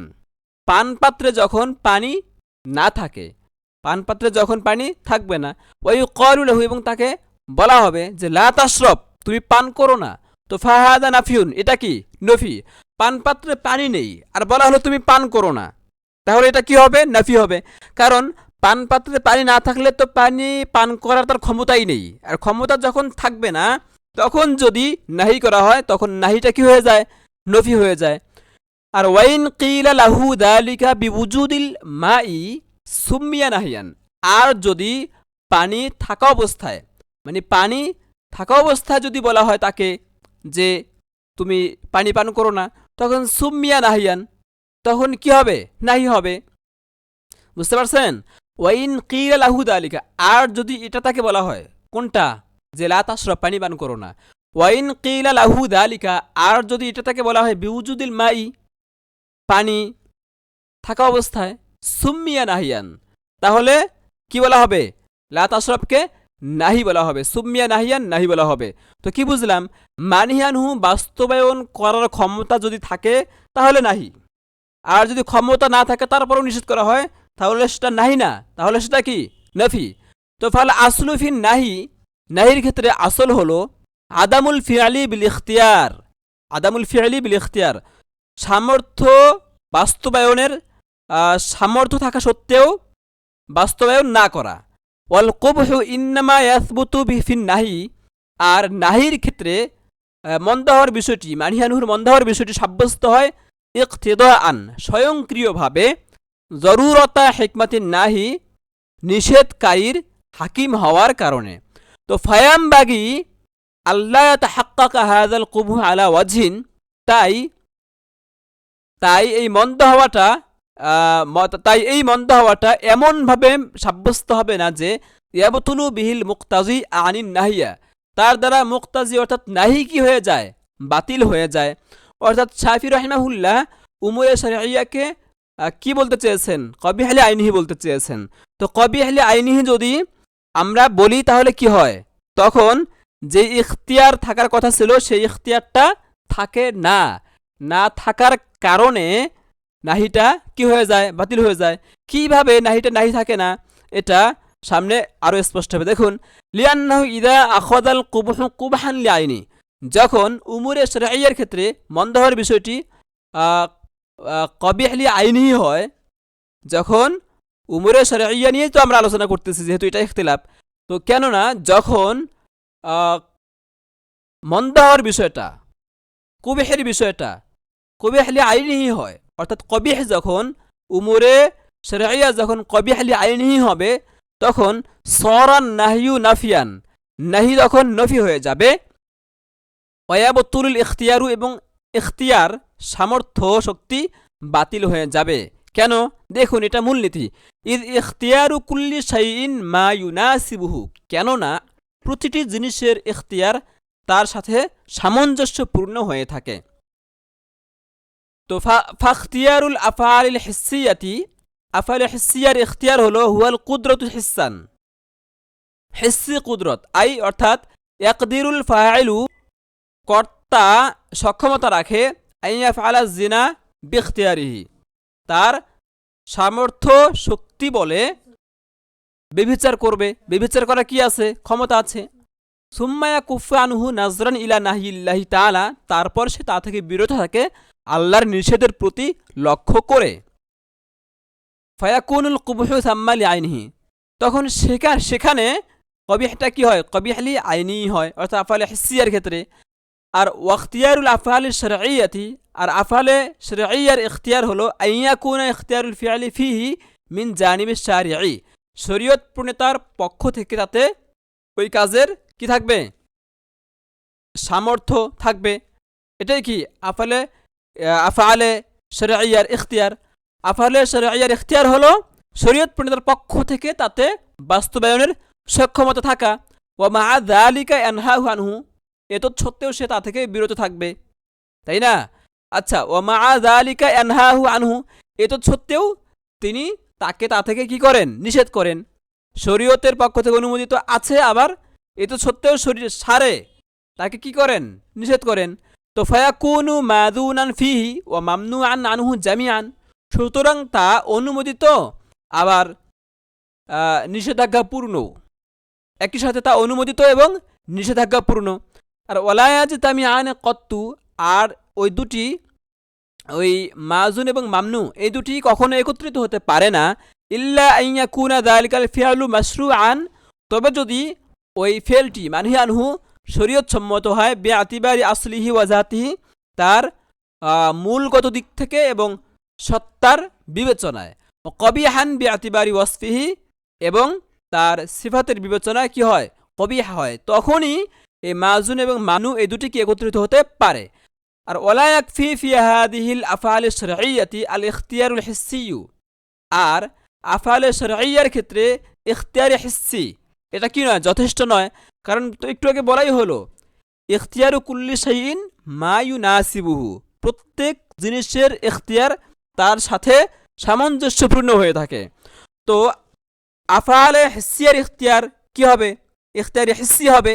পানপাত্রে যখন পানি না থাকে, পানপাত্রে যখন পানি থাকবে না, ওয়ায়ুকালু লাহু, এবং তাকে বলা হবে যে লা তাশরাব, তুমি পান করো না। তো ফাহাদা নাফিউন, এটা কি? নফি। পানপাত্রে পানি নেই আর বলা হলো তুমি পান করো না, তাহলে এটা কি হবে? নাফি হবে। কারণ পানপাত্রে পানি না থাকলে তো পানি পান করার তার ক্ষমতাই নেই, আর ক্ষমতা যখন থাকবে না তখন যদি নাহি করা হয় তখন নাহিটা কি হয়ে যায়? নফি হয়ে যায়। আর ওয়াইন কিলা লাহু যালিকা বিউজুদিল মাই সুম্মিয়া নাহিয়ান, আর যদি পানি থাকা অবস্থায়, মানে পানি থাকা অবস্থায় যদি বলা হয় তাকে যে তুমি পানি পান করো না, তখন সুম্মিয়া নাহিয়ান, তখন কি হবে? নাহি হবে। বুঝতে পারছেন? ওয়াইন কিলা লাহু যালিকা, আর যদি এটা তাকে বলা হয়, কোনটা? যে লা তাশরাব, পানি পান করো না। ওয়াইন কিলা লাহু যালিকা, আর যদি এটা তাকে বলা হয় বিউজুদিল মাই, পানি থাকা অবস্থায়, সুম্মিয়া নাহিয়ান, তাহলে কি বলা হবে? লা তাশরাবকে নাহি বলা হবে, সুম্মিয়া নাহিয়ান নাহি বলা হবে। তো কি বুঝলাম? মানহিয়ানহু বাস্তবায়ন করার ক্ষমতা যদি থাকে তাহলে নাহি, আর যদি ক্ষমতা না থাকে তারপরেও নিষেধ করা হয় তাহলে সেটা নাহি না, তাহলে সেটা কি? নফি। তো ফাল আসলু ফিন নাহি, নাহির ক্ষেত্রে আসল হলো আদামুল ফিআলি বিল ইখতিয়ার, আদামুল ফিআলি বিল ইখতিয়ার, সামর্থ্য বাস্তবায়নের সামর্থ্য থাকা সত্ত্বেও বাস্তবায়ন না করা। ওয়াল কুবহু ইন্নামা ইয়াসবুতু ফিন নাহি, আর নাহির ক্ষেত্রে মন্দ হওয়ার বিষয়টি, মানহিয়ানহুর মন্দ হওয়ার বিষয়টি সাব্যস্ত হয় ইকতিদাআন, স্বয়ংক্রিয়ভাবে, জরুরতা হিকমাতিন নাহি, নিষেধকারীর হাকিম হওয়ার কারণে। তো ফায়ামবাগি আল্লাহ তাহাক্কাকা হাযাল কুবহু আলা ওয়াজহিন, তাই তাই এই মন্দ হওয়াটা এমনভাবে সাব্যস্ত হবে না যে ইয়াবতুলু বিহিল মুক্তাজি আনিন নাহিয়া, তার দ্বারা মুক্তাজি অর্থাৎ নাহি কি হয়ে যায়, বাতিল হয়ে যায়। অর্থাৎ শাফি রাহিমাহুল্লাহ উমরে শরঈয়াকে কি বলতে চেয়েছেন, কবিহালি আইনিহি বলতে চেয়েছেন। তো কবিহালি আইনিহি যদি আমরা বলি তাহলে কি হয়, তখন যে ইখতিয়ার থাকার কথা ছিল সেই ইখতিয়ারটা থাকে না, না থাকার কারণে নাহিটা কি হয়ে যায়, বাতিল হয়ে যায়। কিভাবে নাহিটা নাহি থাকে না, এটা সামনে আরো স্পষ্ট হবে। দেখুন, লিয়ান্নাহু ইদা আখাযাল কুবহু কুবহান লিআইনি, যখন উমুরে শরঈয়ার ক্ষেত্রে মন্দ হওয়ার বিষয়টি কবিহ লিআইনিহি হয়, যখন উমুরে শরঈয়া নিয়ে তো আমরা আলোচনা করতেছি, যেহেতু এটা ইখতিলাফ, তো কেননা যখন মন্দ হওয়ার বিষয়টা, কুবিহের বিষয়টা কবিহ লিআইনিহি হয়, অর্থাৎ কবিহ যখন উমুরে শরঈয়া যখন কবিহ লিআইনিহি হবে, তখন সরান নাহিয়ু নাফিয়ান, নাহি তখন নফি হয়ে যাবে। ওয়ায়াবতুলুল ইখতিয়ারু, এবং ইখতিয়ার সামর্থ্য শক্তি বাতিল হয়ে যাবে। কেন? দেখুন, এটা মূলনীতি। ইদ ইখতিয়ারু কুল্লি শাইইন মা ইউনাসিবুহু, কেননা প্রতিটি জিনিসের ইখতিয়ার তার সাথে সামঞ্জস্যপূর্ণ হয়ে থাকে। তো ফাখতিয়ারুল আফআলিল হিসসিয়াতি, আফআল হিসসিয়ার ইখতিয়ার হলো হুয়াল কুদরতুল হিসান, হিসসি কুদরত, আই অর্থাৎ ইয়াকদিরুল ফাইলু, কর্তা সক্ষমতা রাখে, আইয়াফআলা জিনা বিখতিয়ারিহি, তার সামর্থ্য শক্তি বলে বেবিচার করবে, বেবিচার করা কি আছে, ক্ষমতা আছে। সুম্মায়া কুফা আনহু নাজরান ইলা নাহিল্লাহি তাআলা, তারপর সে তা থেকে বিরত থাকে আল্লাহর নিষেধের প্রতি লক্ষ্য করে। ফায়াকুনুল কুবহু সাম্মা লিআইনিহি, তখন সেখানে কবিহটা কি হয়, কবিহ লিআইনি হয়, অর্থাৎ আফআলে হিসসিয়ার ক্ষেত্রে। আর ওয়াখতিয়ারুল আফআলি শরঈয়াতি, আর আফআলে শরঈয়ার ইখতিয়ার হলো আইয়াকুনা ইখতিয়ারুল ফিআলি ফিহি মিন জানিবিশ শারিঈ, শরীয়ত প্রণেতার পক্ষ থেকে তাতে ওই কাজের কি থাকবে, সামর্থ্য থাকবে। এটাই কি আফআলে শরঈয়ার ইখতিয়ার। আফআলে শরঈয়ার ইখতিয়ার হলো শরীয়ত প্রণেতার পক্ষ থেকে তাতে বাস্তবায়নের সক্ষমতা থাকা। ওয়া মা যালিকা ইয়ানহাহু আনহু, এত সত্ত্বেও সে তা থেকে বিরত থাকবে, তাই না? আচ্ছা, ওয়া মা যালিকা ইয়ানহাহু আনহু, এত সত্ত্বেও তিনি তাকে তা থেকে কি করেন, নিষেধ করেন। শরীয়তের পক্ষ থেকে অনুমোদিত আছে, আবার এত সত্ত্বেও সারে তাকে কি করেন, নিষেধ করেন। তো ফায়াকুনু মাযুনান ফিহি ওয়া মামনুআন আনহু জামিআন, সুতরাং তা অনুমোদিত আবার নিষেধাজ্ঞাপূর্ণ, একই সাথে তা অনুমোদিত এবং নিষেধাজ্ঞাপূর্ণ। আর ওয়ালা ইয়াজতামিআন কত্তু, আর ওই দুটি, ওই মাজুন এবং মামনু, এই দুটি কখনো একত্রিত হতে পারে না। ইল্লা আন ইয়াকুনা যালিকাল ফিআলু মাশরুআন, তবে যদি ওই ফেলটি মানহি আনহু শরীয়ত সম্মত হয়, বিআতিবারি আসলিহি ওয়া জাতিহি, তার মূলগত দিক থেকে এবং সত্তার বিবেচনায়, কবিহান বিআতিবারি ওয়াসফিহি, এবং তার সিফাতের বিবেচনায় কি হয়, কবিহ হয়, তখনই এই মাজুন এবং মানু এই দুটি কি একত্রিত হতে পারে। আর ওয়ালা ইয়াকফি ফি হাদিহিল আফআলি শরঈয়াতি আল ইখতিয়ারুল হিসসিয়্যু, আর আফআলে শরঈয়ার ক্ষেত্রে ইখতিয়ারে হিসসি এটা কি নয়, যথেষ্ট নয়। কারণ তো একটু আগে বলাই হলো, ইখতিয়ারু কুল্লি শাইইন মা ইউনাসিবুহু, প্রত্যেক জিনিসের ইখতিয়ার তার সাথে সামঞ্জস্যপূর্ণ হয়ে থাকে। তো আফআলে হিসসিয়ার ইখতিয়ার কি হবে, ইখতিয়ারে হিসসি হবে।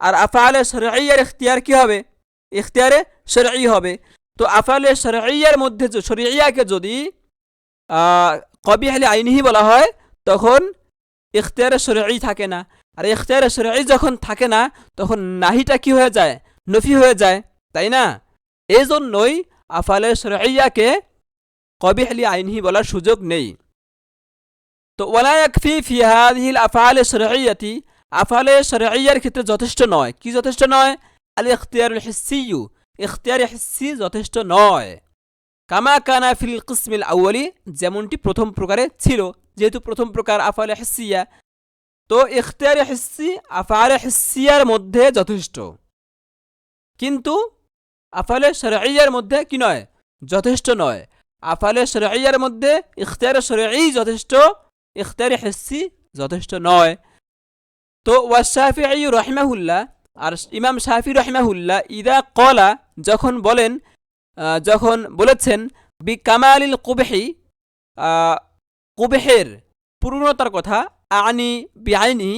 আর আফআলে শরঈয়ার ইখতিয়ার কি হবে, ইখতিয়ারে শরঈ হবে। তো আফআলে শরঈয়ার মধ্যে শরঈয়াকে যদি কবিহ লিআইনিহি বলা হয়, তখন ইখতিয়ারে শরঈ থাকে না। আর ইখতিয়ারে শরঈ যখন থাকে না, তখন নাহিটা কি হয়ে যায়, নফি হয়ে যায়, তাই না? এই জন্যই আফআলে শরঈয়াকে কবিহ লিআইনিহি বলার সুযোগ নেই। তো ওয়ালা ইয়াকফি ফি হাদিহিল আফআলি শরঈয়াতি, আফআলে শরঈয়ার ক্ষেত্রে যথেষ্ট নয়, কি যথেষ্ট নয়, আল ইখতিয়ারুল হিসসিয়্যু, ইখতিয়ারে হিসসি যথেষ্ট নয়। কামা কানা ফিল কিসমিল আউয়ালি, যেমনটি প্রথম প্রকারে ছিল, যেহেতু প্রথম প্রকার আফআলে হিসসিয়া, তো ইখতিয়ারে হিসসি আফআলে হিসসিয়ার মধ্যে যথেষ্ট, কিন্তু আফআলে শরঈয়ার মধ্যে কি নয়, যথেষ্ট নয়। আফআলে শরঈয়ার মধ্যে ইখতিয়ারে শরঈ যথেষ্ট, ইখতিয়ারে হিসসি যথেষ্ট নয়। তো ওয়াশাফিঈ রাহিমাহুল্লাহ, আর ইমাম শাফি রাহিমাহুল্লাহ, ইদা ক্বালা, যখন বলেন, যখন বলেছেন, বি কামালিল কুবহি, কুবহের পূর্ণতার কথা, আনি বিআইনি,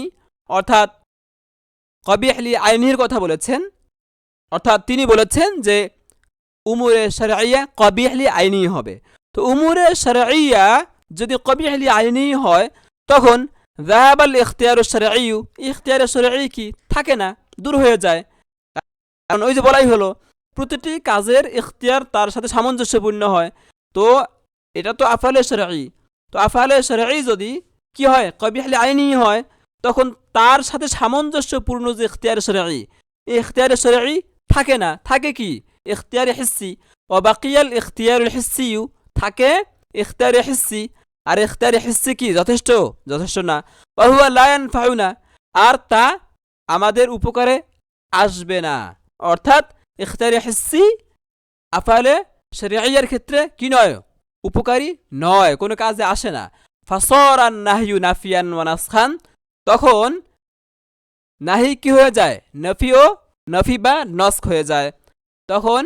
অর্থাৎ কবিহ লি আইনির কথা বলেছেন, অর্থাৎ তিনি বলেছেন যে উমুরে শরঈয়া কবিহ লি আইনি হবে। তো উমুরে শরঈয়া যদি কবিহ লি আইনি হয়, তখন যাহাবাল ইখতিয়ারুশ শরঈ, ইখতিয়ারে শরঈ কি থাকে না, দূর হয়ে যায়। কারণ ওই যে বলাই হলো, প্রতিটি কাজের ইখতিয়ার তার সাথে সামঞ্জস্যপূর্ণ হয়। তো এটা তো আফআলে শরঈ, তো আফআলে শরঈ যদি কি হয়, কবিহ লি আইনি হয়, তখন তার সাথে সামঞ্জস্যপূর্ণ যে ইখতিয়ারে শরঈ, এই ইখতিয়ারে শরঈ থাকে না, থাকে কি, ইখতিয়ারে হিসসি। ও বাকিয়াল ইখতিয়ারুল হিসসিয়্যু, থাকে ইখতিয়ারে হিসসি, আর ইখতিয়ারে হিসসি কি যথেষ্ট, যথেষ্ট না। ওয়া হুয়া লা ইয়ানফাউনা, আর তা আমাদের উপকারে আসবে না। অর্থাৎ ইখতিয়ারে হিসসি আফআলে শরঈয়ার ক্ষেত্রে কি নয়, উপকারী নয়, কোনো কাজে আসে না। ফাসারান নাহয়ু নাফিয়ান ওয়া নাসখান, তখন নাহি কি হয়ে যায়, নফি ও নফি বা নস্খ হয়ে যায়। তখন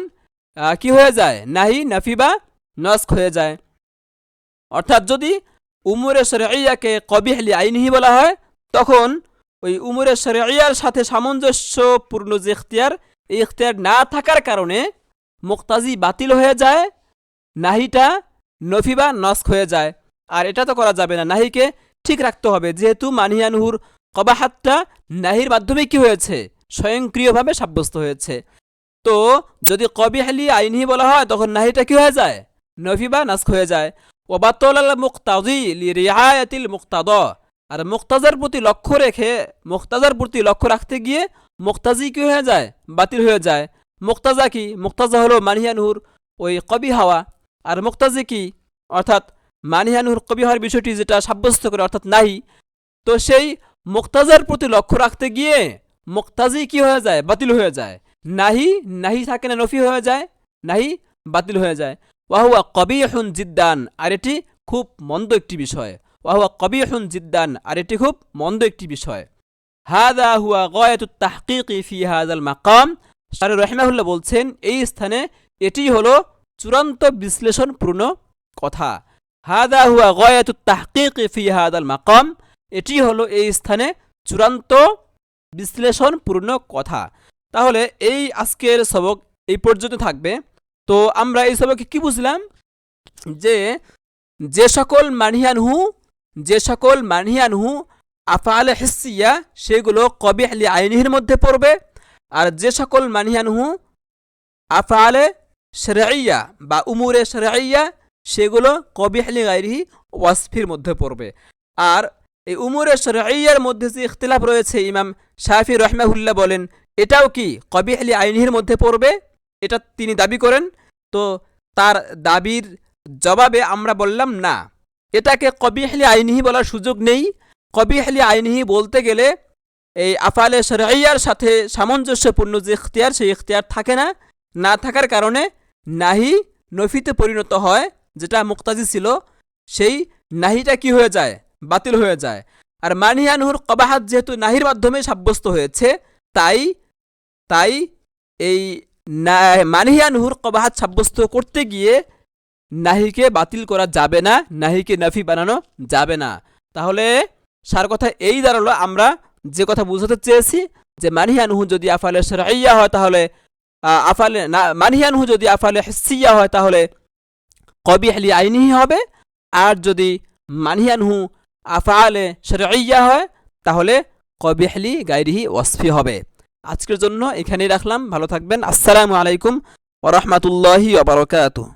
কি হয়ে যায়, নাহি নফি বা নস্খ হয়ে যায়। অর্থাৎ যদি উমুরে শরঈয়াকে কবিহ লি আইনিহি বলা হয়, তখন ওই উমুরে শরঈয়ার সাথে সামঞ্জস্যপূর্ণ যে ইখতিয়ার, এই ইখতিয়ার না থাকার কারণে মুক্তাজি বাতিল হয়ে যায়, নাহিটা নফি বা নস্খ হয়ে যায়। আর এটা তো করা যাবে না, নাহিকে ঠিক রাখতে হবে, যেহেতু মানিয়ানহুর কবাহাতটা নাহির মাধ্যমে কি হয়েছে, স্বয়ংক্রিয়ভাবে সাব্যস্ত হয়েছে। তো যদি কবিহ লি আইনিহি বলা হয়, তখন নাহিটা কি হয়ে যায়, নফি বা নাস্খ হয়ে যায়। ওয়াবাতাল মুক্তাদি লিরিআয়াতিল মুক্তাদা, আর মুক্তাজার প্রতি লক্ষ্য রেখে, মুক্তাজার প্রতি লক্ষ্য রাখতে গিয়ে মুক্তাজি কি হয়ে যায়, বাতিল হয়ে যায়। মুক্তাজা কি, মুক্তাজা হলো মানিয়ানহুর ওই কবি হওয়া, আর মুক্তাজি কি, অর্থাৎ মানিয়ানহুর কবি হওয়ার বিষয়টি যেটা সাব্যস্ত করে, অর্থাৎ নাহি। তো সেই মুক্তাজার প্রতি লক্ষ্য রাখতে গিয়ে মুক্তাজি কি হয়ে যায়, বাতিল হয়ে যায়। নাহি, নাহি থাকে না, নফি হয়ে যায়, নাহি বাতিল হয়ে যায়। ওয়াহুয়া কবিহুন জিদ্দান, আর এটি খুব মন্দ একটি বিষয়। ওয়াহুয়া কবিহুন জিদ্দান, আর এটি খুব মন্দ একটি বিষয়। হাযা হুয়া গায়াতুত তাহকীকি ফি হাযাল মাকাম, শারী রাহিমাহুল্লাহ বলছেন, এই স্থানে এটি হলো চূড়ান্ত বিশ্লেষণপূর্ণ কথা। হাযা হুয়া গায়াতুত তাহকীকি ফি হাযাল মাকাম, এটি হলো এই স্থানে চূড়ান্ত বিশ্লেষণপূর্ণ কথা। তাহলে এই আজকের সবক এই পর্যন্ত থাকবে। তো আমরা এই সবকে কি বুঝলাম, যে যে সকল মানহিয়ানহু আফআলে হিসসিয়া, সেগুলো কবিহ লি আইনিহির মধ্যে পড়বে, আর যে সকল মানহিয়ানহু আফআলে শরঈয়া বা উমুরে শরঈয়া, সেগুলো কবিহ লি গায়রিহি ওয়াসফির মধ্যে পড়বে। আর এই উমুরে শরঈয়ার মধ্যে যে ইখতিলাফ রয়েছে, ইমাম শাফি রাহিমাহুল্লাহ বলেন এটাও কি কবিহ লি আইনিহির মধ্যে পড়বে, এটা তিনি দাবি করেন। তো তার দাবির জবাবে আমরা বললাম না, এটাকে কবিহ লি আইনিহি বলার সুযোগ নেই। কবিহ লি আইনিহি বলতে গেলে এই আফআলে শরঈয়ার সাথে সামঞ্জস্যপূর্ণ যে ইখতিয়ার, সেই ইখতিয়ার থাকে না, না থাকার কারণে নাহি নফিতে পরিণত হয়, যেটা মুক্তাজি ছিল, সেই নাহিটা কি হয়ে যায়, বাতিল হয়ে যায়। আর মানিয়ানহুর কবাহাত যেহেতু নাহির মাধ্যমে সাব্যস্ত হয়েছে, তাই এই মানিয়ানহুর কবাহাত সাব্যস্ত করতে গিয়ে নাহিকে বাতিল করা যাবে না, নাহিকে নফি বানানো যাবে না। তাহলে সার কথা এই দাঁড়ালো, আমরা যে কথা বুঝাতে চেয়েছি, যে মানিয়ানহু যদি আফআলে শরঈয়া হয়, তাহলে মানিয়ানহু যদি আফআলে হিসসিয়া হয়, তাহলে কবিহ লি আইনিহি হবে। আর যদি মানিয়ানহু আফআলে শরঈয়া হয়, তাহলে কবিহ লি গায়রিহি ওয়াসফি হবে। আজকের জন্য এখানেই রাখলাম, ভালো থাকবেন। আসসালামু আলাইকুম ওয়া রাহমাতুল্লাহি ওয়া বারাকাতুহু।